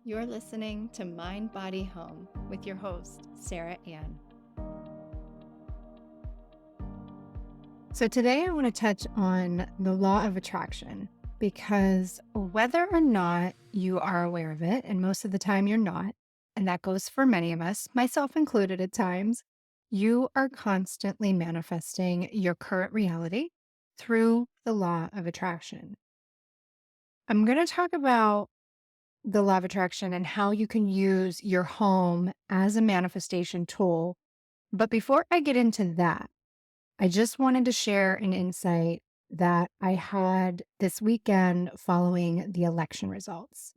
You're listening to Mind, Body, Home with your host, Sara Ann. So today I want to touch on the law of attraction because whether or not you are aware of it, and most of the time you're not, and that goes for many of us, myself included at times, you are constantly manifesting your current reality through the law of attraction. I'm going to talk about the law of attraction and how you can use your home as a manifestation tool. But before I get into that, I just wanted to share an insight that I had this weekend following the election results.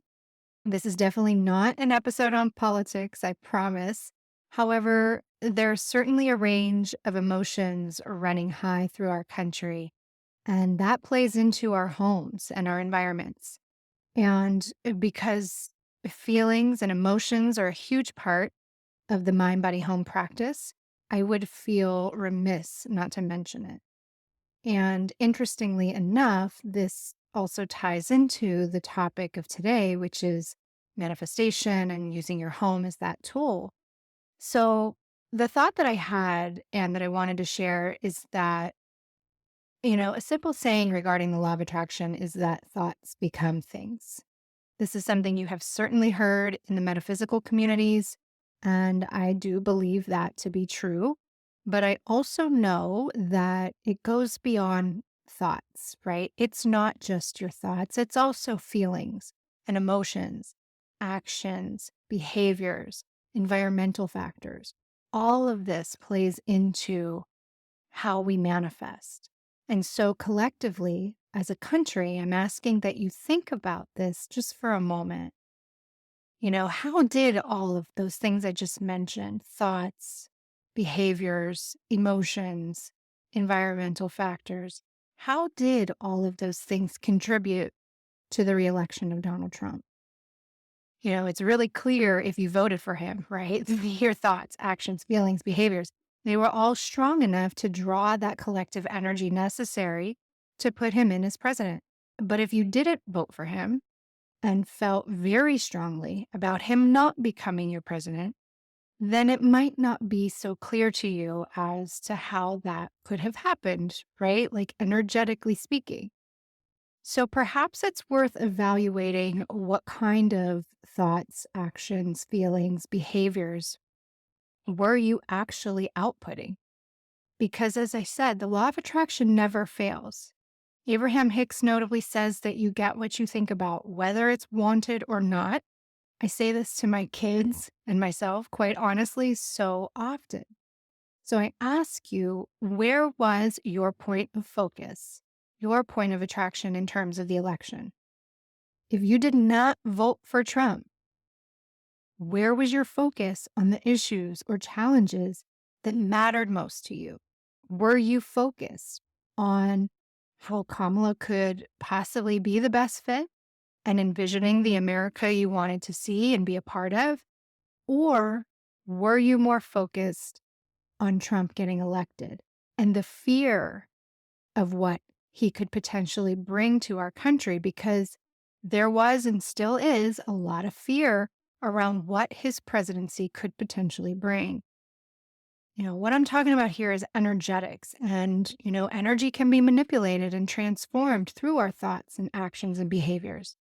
This is definitely not an episode on politics, I promise. However, there's certainly a range of emotions running high through our country, and that plays into our homes and our environments. And because feelings and emotions are a huge part of the mind, body, home practice, I would feel remiss not to mention it. And interestingly enough, this also ties into the topic of today, which is manifestation and using your home as that tool. So, the thought that I had and that I wanted to share is that, a simple saying regarding the law of attraction is that thoughts become things. This is something you have certainly heard in the metaphysical communities, and I do believe that to be true. But I also know that it goes beyond thoughts, right? It's not just your thoughts, it's also feelings and emotions, actions, behaviors, environmental factors. All of this plays into how we manifest. And so, collectively, as a country, I'm asking that you think about this just for a moment. How did all of those things I just mentioned, thoughts, behaviors, emotions, environmental factors, how did all of those things contribute to the reelection of Donald Trump? It's really clear if you voted for him, right? Your thoughts, actions, feelings, behaviors, they were all strong enough to draw that collective energy necessary to put him in as president. But if you didn't vote for him and felt very strongly about him not becoming your president, then it might not be so clear to you as to how that could have happened, right? Like energetically speaking. So perhaps it's worth evaluating what kind of thoughts, actions, feelings, behaviors were you actually outputting? Because as I said, the law of attraction never fails. Abraham Hicks notably says that you get what you think about, whether it's wanted or not. I say this to my kids and myself, quite honestly, so often. So I ask you, where was your point of focus, your point of attraction in terms of the election? If you did not vote for Trump, where was your focus on the issues or challenges that mattered most to you? Were you focused on how Kamala could possibly be the best fit and envisioning the America you wanted to see and be a part of? Or were you more focused on Trump getting elected and the fear of what he could potentially bring to our country? Because there was and still is a lot of fear around what his presidency could potentially bring. What I'm talking about here is energetics, and, energy can be manipulated and transformed through our thoughts and actions and behaviors.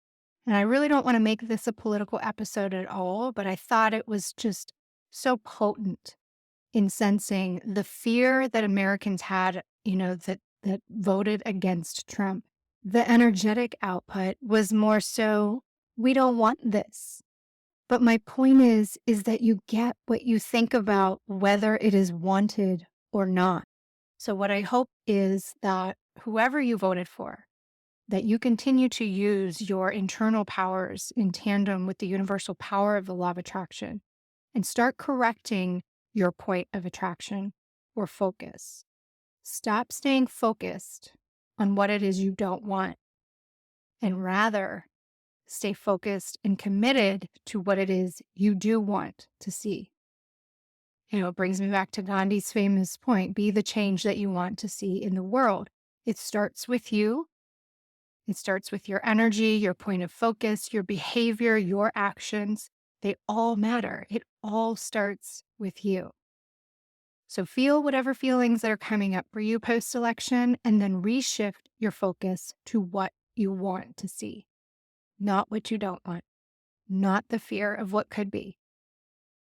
And I really don't want to make this a political episode at all, but I thought it was just so potent in sensing the fear that Americans had, that voted against Trump. The energetic output was more so, we don't want this. But my point is that you get what you think about, whether it is wanted or not. So what I hope is that whoever you voted for, that you continue to use your internal powers in tandem with the universal power of the law of attraction and start correcting your point of attraction or focus. Stop staying focused on what it is you don't want, and rather stay focused and committed to what it is you do want to see. It brings me back to Gandhi's famous point, be the change that you want to see in the world. It starts with you. It starts with your energy, your point of focus, your behavior, your actions. They all matter. It all starts with you. So feel whatever feelings that are coming up for you post election and then reshift your focus to what you want to see, not what you don't want, not the fear of what could be.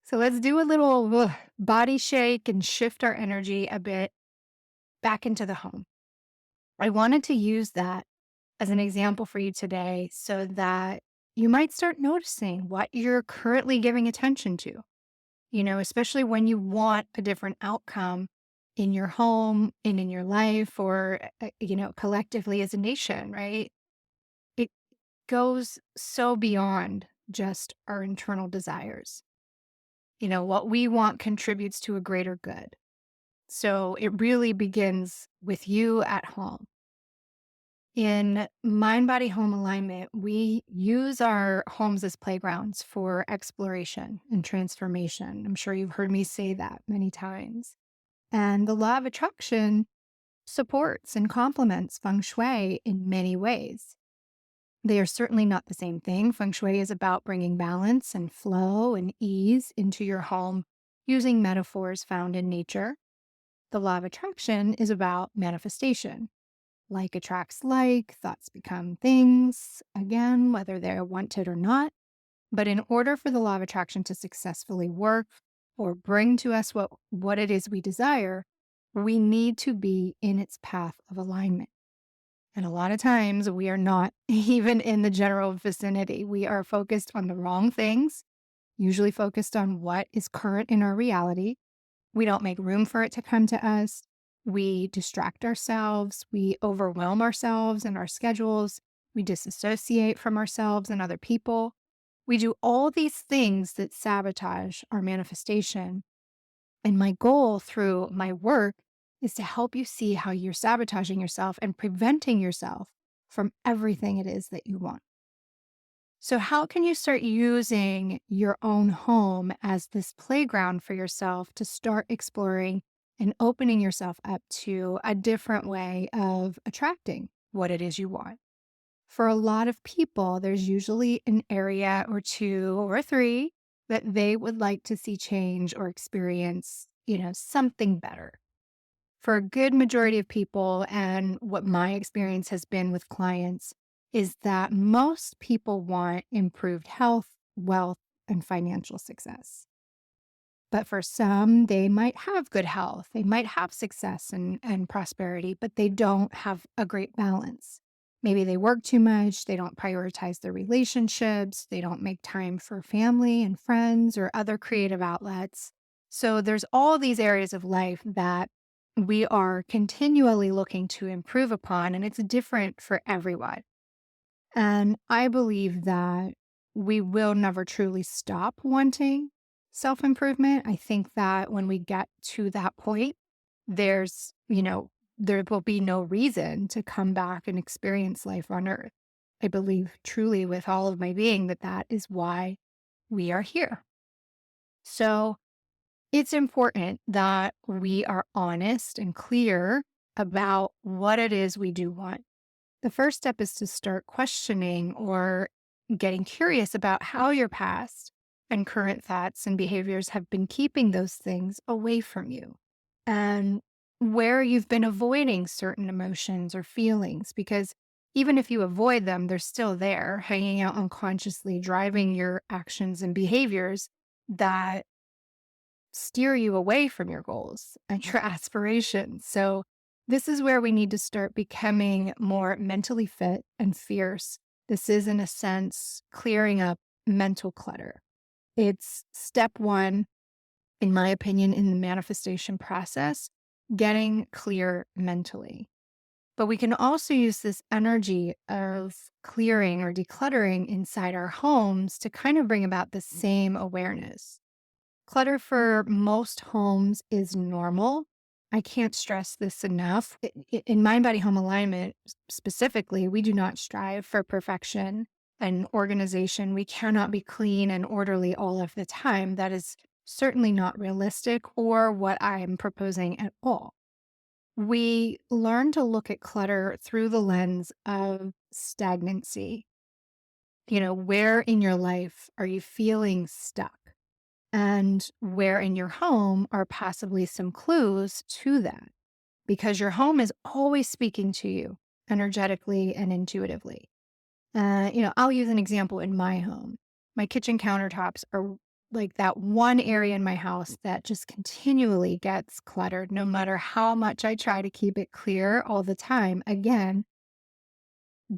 So let's do a little body shake and shift our energy a bit back into the home. I wanted to use that as an example for you today so that you might start noticing what you're currently giving attention to, especially when you want a different outcome in your home and in your life or, collectively as a nation, right? It goes so beyond just our internal desires. What we want contributes to a greater good. So it really begins with you at home. In mind body home alignment, we use our homes as playgrounds for exploration and transformation. I'm sure you've heard me say that many times. And the law of attraction supports and complements feng shui in many ways. They are certainly not the same thing. Feng shui is about bringing balance and flow and ease into your home using metaphors found in nature. The law of attraction is about manifestation. Like attracts like, thoughts become things, again, whether they're wanted or not. But in order for the law of attraction to successfully work or bring to us what it is we desire, we need to be in its path of alignment. And a lot of times we are not even in the general vicinity. We are focused on the wrong things, usually focused on what is current in our reality. We don't make room for it to come to us. We distract ourselves. We overwhelm ourselves and our schedules. We disassociate from ourselves and other people. We do all these things that sabotage our manifestation. And my goal through my work is to help you see how you're sabotaging yourself and preventing yourself from everything it is that you want. So, how can you start using your own home as this playground for yourself to start exploring and opening yourself up to a different way of attracting what it is you want? For a lot of people, there's usually an area or two or three that they would like to see change or experience, something better. For a good majority of people, and what my experience has been with clients, is that most people want improved health, wealth, and financial success. But for some, they might have good health, they might have success and prosperity, but they don't have a great balance. Maybe they work too much, they don't prioritize their relationships, they don't make time for family and friends or other creative outlets. So there's all these areas of life that we are continually looking to improve upon, and it's different for everyone. And I believe that we will never truly stop wanting self improvement. I think that when we get to that point, there's, there will be no reason to come back and experience life on earth. I believe truly with all of my being that that is why we are here. So it's important that we are honest and clear about what it is we do want. The first step is to start questioning or getting curious about how your past and current thoughts and behaviors have been keeping those things away from you and where you've been avoiding certain emotions or feelings. Because even if you avoid them, they're still there, hanging out unconsciously, driving your actions and behaviors that steer you away from your goals and your aspirations. So, this is where we need to start becoming more mentally fit and fierce. This is, in a sense, clearing up mental clutter. It's step one, in my opinion, in the manifestation process, getting clear mentally. But we can also use this energy of clearing or decluttering inside our homes to kind of bring about the same awareness. Clutter for most homes is normal. I can't stress this enough. In mind body home alignment specifically, we do not strive for perfection and organization. We cannot be clean and orderly all of the time. That is certainly not realistic or what I'm proposing at all. We learn to look at clutter through the lens of stagnancy. Where in your life are you feeling stuck? And where in your home are possibly some clues to that? Because your home is always speaking to you energetically and intuitively. I'll use an example in my home. My kitchen countertops are like that one area in my house that just continually gets cluttered, no matter how much I try to keep it clear all the time. Again,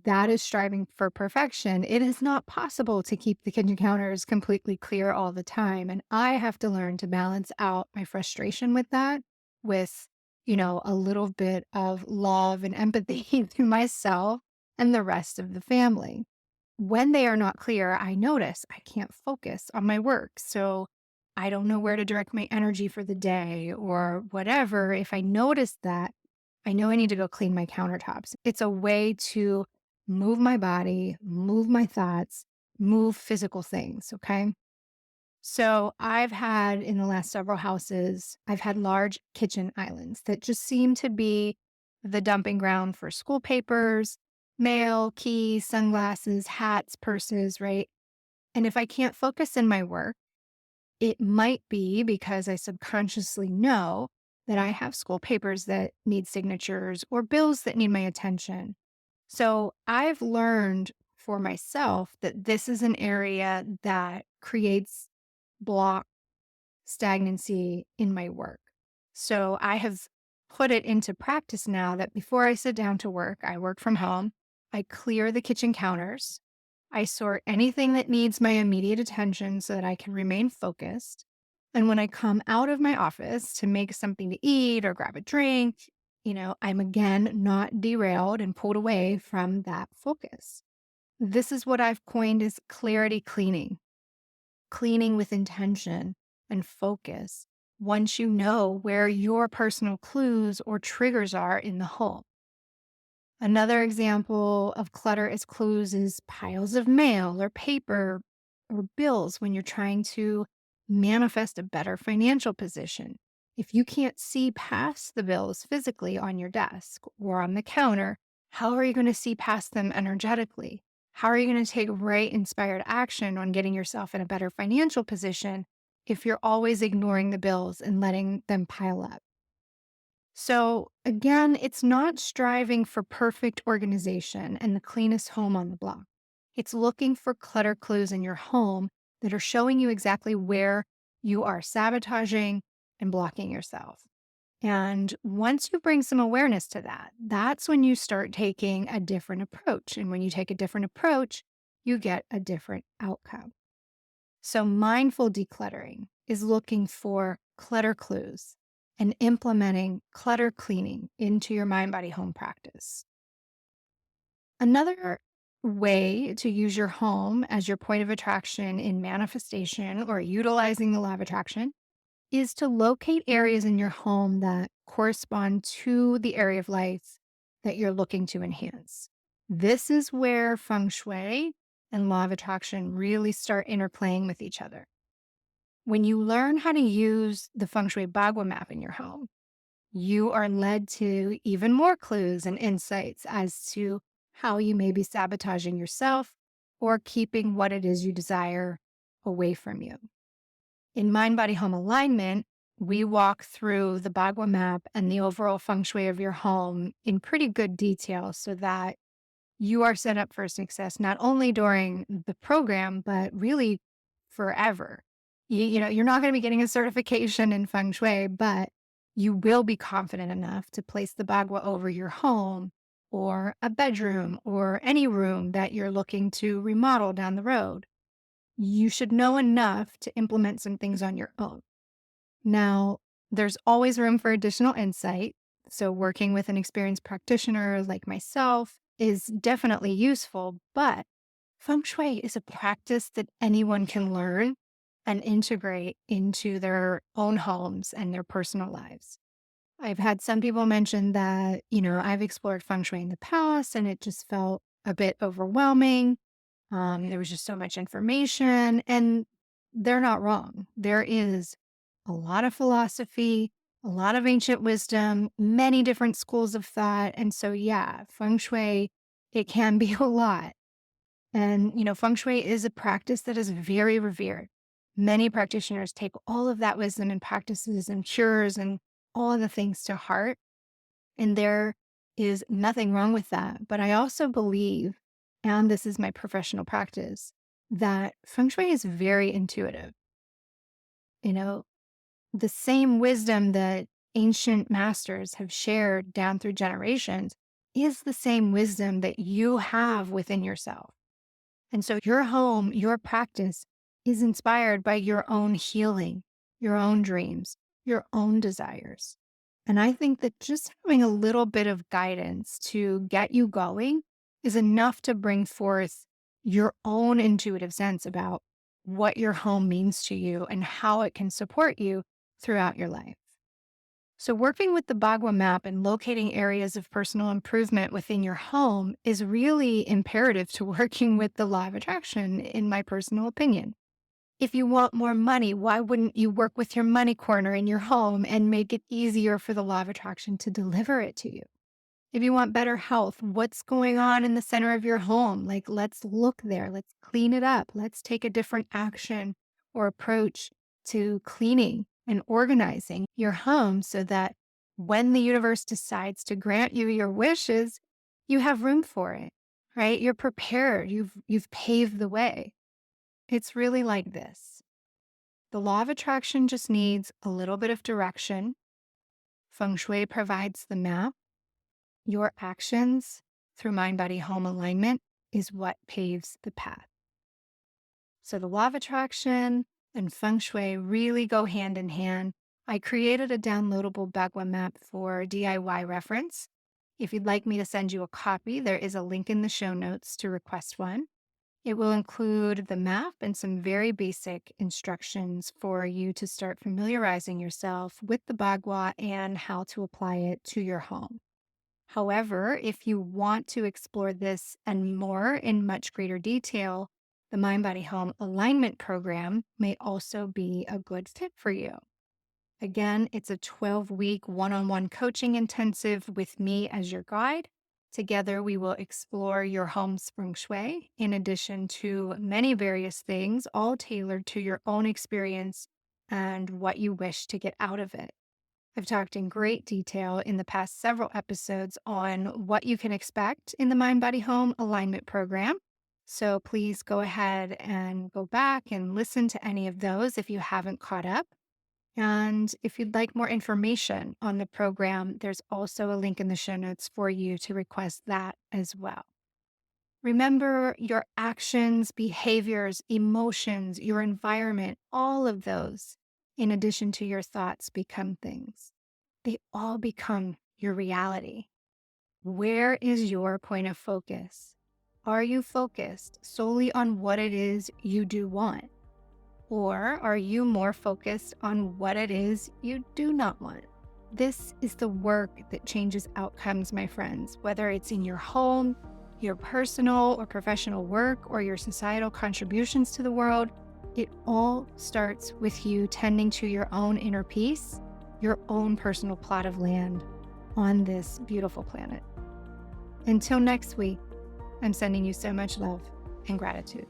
that is striving for perfection. It is not possible to keep the kitchen counters completely clear all the time. And I have to learn to balance out my frustration with that with, a little bit of love and empathy to myself and the rest of the family. When they are not clear, I notice I can't focus on my work. So I don't know where to direct my energy for the day or whatever. If I notice that, I know I need to go clean my countertops. It's a way to move my body, move my thoughts, move physical things. Okay. So I've had in the last several houses, I've had large kitchen islands that just seem to be the dumping ground for school papers, mail, keys, sunglasses, hats, purses, right? And if I can't focus in my work, it might be because I subconsciously know that I have school papers that need signatures or bills that need my attention. So I've learned for myself that this is an area that creates block stagnancy in my work. So I have put it into practice now that before I sit down to work, I work from home. I clear the kitchen counters. I sort anything that needs my immediate attention so that I can remain focused. And when I come out of my office to make something to eat or grab a drink, I'm again not derailed and pulled away from that focus. This is what I've coined as clarity cleaning, cleaning with intention and focus once you know where your personal clues or triggers are in the home. Another example of clutter as clues is piles of mail or paper or bills when you're trying to manifest a better financial position. If you can't see past the bills physically on your desk or on the counter, how are you going to see past them energetically? How are you going to take right inspired action on getting yourself in a better financial position if you're always ignoring the bills and letting them pile up? So, again, it's not striving for perfect organization and the cleanest home on the block. It's looking for clutter clues in your home that are showing you exactly where you are sabotaging and blocking yourself. And once you bring some awareness to that, that's when you start taking a different approach. And when you take a different approach, you get a different outcome. So, mindful decluttering is looking for clutter clues and implementing clutter cleaning into your mind body home practice. Another way to use your home as your point of attraction in manifestation or utilizing the law of attraction is to locate areas in your home that correspond to the area of life that you're looking to enhance. This is where Feng Shui and law of attraction really start interplaying with each other. When you learn how to use the Feng Shui Bagua map in your home, you are led to even more clues and insights as to how you may be sabotaging yourself or keeping what it is you desire away from you. In Mind Body Home Alignment, we walk through the Bagua map and the overall feng shui of your home in pretty good detail so that you are set up for success, not only during the program, but really forever. You're not going to be getting a certification in feng shui, but you will be confident enough to place the Bagua over your home or a bedroom or any room that you're looking to remodel down the road. You should know enough to implement some things on your own. Now, there's always room for additional insight. So, working with an experienced practitioner like myself is definitely useful, but feng shui is a practice that anyone can learn and integrate into their own homes and their personal lives. I've had some people mention that, I've explored feng shui in the past and it just felt a bit overwhelming. There was just so much information, and they're not wrong. There is a lot of philosophy, a lot of ancient wisdom, many different schools of thought. And so, yeah, feng shui It can be a lot. And, Feng Shui is a practice that is very revered. Many practitioners take all of that wisdom and practices and cures and all of the things to heart. And there is nothing wrong with that. But I also believe, and this is my professional practice, that Feng Shui is very intuitive. You know, the same wisdom that ancient masters have shared down through generations is the same wisdom that you have within yourself. And so your home, your practice is inspired by your own healing, your own dreams, your own desires. And I think that just having a little bit of guidance to get you going is enough to bring forth your own intuitive sense about what your home means to you and how it can support you throughout your life. So, working with the Bagua map and locating areas of personal improvement within your home is really imperative to working with the law of attraction, in my personal opinion. If you want more money, why wouldn't you work with your money corner in your home and make it easier for the law of attraction to deliver it to you? If you want better health, what's going on in the center of your home? Like, let's look there. Let's clean it up. Let's take a different action or approach to cleaning and organizing your home so that when the universe decides to grant you your wishes, you have room for it, right? You're prepared. You've paved the way. It's really like this. The law of attraction just needs a little bit of direction. Feng Shui provides the map. Your actions through mind, body, home alignment is what paves the path. So the law of attraction and Feng Shui really go hand in hand. I created a downloadable Bagua map for DIY reference. If you'd like me to send you a copy, there is a link in the show notes to request one. It will include the map and some very basic instructions for you to start familiarizing yourself with the Bagua and how to apply it to your home. However, if you want to explore this and more in much greater detail, the Mind Body Home Alignment Program may also be a good fit for you. Again, it's a 12-week one-on-one coaching intensive with me as your guide. Together, we will explore your home's feng shui in addition to many various things, all tailored to your own experience and what you wish to get out of it. I've talked in great detail in the past several episodes on what you can expect in the Mind Body Home Alignment Program. So please go ahead and go back and listen to any of those if you haven't caught up. And if you'd like more information on the program, there's also a link in the show notes for you to request that as well. Remember, your actions, behaviors, emotions, your environment, all of those, in addition to your thoughts, become things. They all become your reality. Where is your point of focus? Are you focused solely on what it is you do want? Or are you more focused on what it is you do not want? This is the work that changes outcomes, my friends, whether it's in your home, your personal or professional work, or your societal contributions to the world. It all starts with you tending to your own inner peace, your own personal plot of land on this beautiful planet. Until next week, I'm sending you so much love and gratitude.